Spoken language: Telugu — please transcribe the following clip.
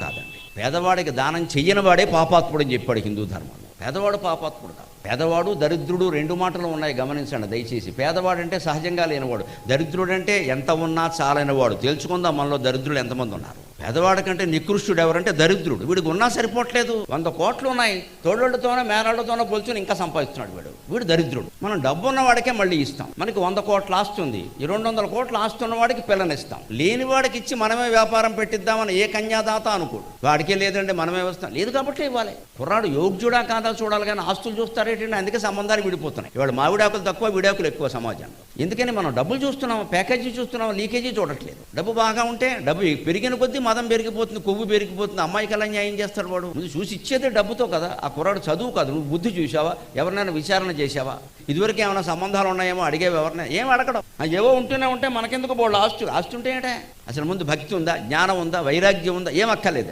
కాదండి. పేదవాడికి దానం చెయ్యని వాడే పాపాత్ముడు అని చెప్పాడు హిందూ ధర్మంలో. పేదవాడు పాపాత్ముడు కాదు. పేదవాడు దరిద్రుడు రెండు మాటలు ఉన్నాయి, గమనించండి దయచేసి. పేదవాడంటే సహజంగా లేనివాడు, దరిద్రుడంటే ఎంత ఉన్నా చాలనివాడు. తెలుసుకుందాం మనలో దరిద్రులు ఎంతమంది ఉన్నారు. పేదవాడి కంటే నికృష్టుడు ఎవరంటే దరిద్రుడు. వీడికి ఉన్నా సరిపోవట్లేదు, 100 కోట్లు ఉన్నాయి, తోడోళ్ళతోనో మేనాళ్ళతోనో పోల్చుని ఇంకా సంపాదిస్తున్నాడు వీడు దరిద్రుడు. మనం డబ్బు ఉన్నవాడికే మళ్ళీ ఇస్తాం. మనకి 100 కోట్ల ఆస్తి ఉంది, 200 కోట్ల ఆస్తి ఉన్నవాడికి పిల్లనిస్తాం. లేని వాడికి ఇచ్చి మనమే వ్యాపారం పెట్టిద్దామని ఏ కన్యాదాత అనుకోడు. వాడికే లేదంటే మనమే వస్తాం, లేదు కాబట్టి ఇవ్వాలి. కుర్రాడు యోగ్యుడా కాదా చూడాలి కానీ ఆస్తులు చూస్తారేంటంటే అందుకే సంబంధాలు విడిపోతున్నాయి. ఇవాళ మావిడాకులు తక్కువ, విడాకులు ఎక్కువ సమాజంలో. ఎందుకని మనం డబ్బులు చూస్తున్నాం, ప్యాకేజీ చూస్తున్నాం, లీకేజీ చూడట్లేదు. డబ్బు బాగా ఉంటే డబ్బు పెరిగిన కొద్దీ మదం పెరిగిపోతుంది, కొవ్వు పెరిగిపోతుంది. అమ్మాయికి ఎలా న్యాయం చేస్తాడు వాడు? నువ్వు చూసి ఇచ్చేదే డబ్బుతో కదా. ఆ కుర్రాడు చదువు కాదు, నువ్వు బుద్ధి చూసావా? ఎవరినైనా విచారణ చేసావా? ఇదివరకు ఏమైనా సంబంధాలు ఉన్నాయేమో అడిగేవి ఎవరినైనా? ఏం అడగడం. ఏవో ఉంటూనే ఉంటే మనకెందుకు బోళ్ళు ఆస్తి ఉంటే ఏంటే? అసలు ముందు భక్తి ఉందా, జ్ఞానం ఉందా, వైరాగ్యం ఉందా? ఏం అక్కర్లేదు.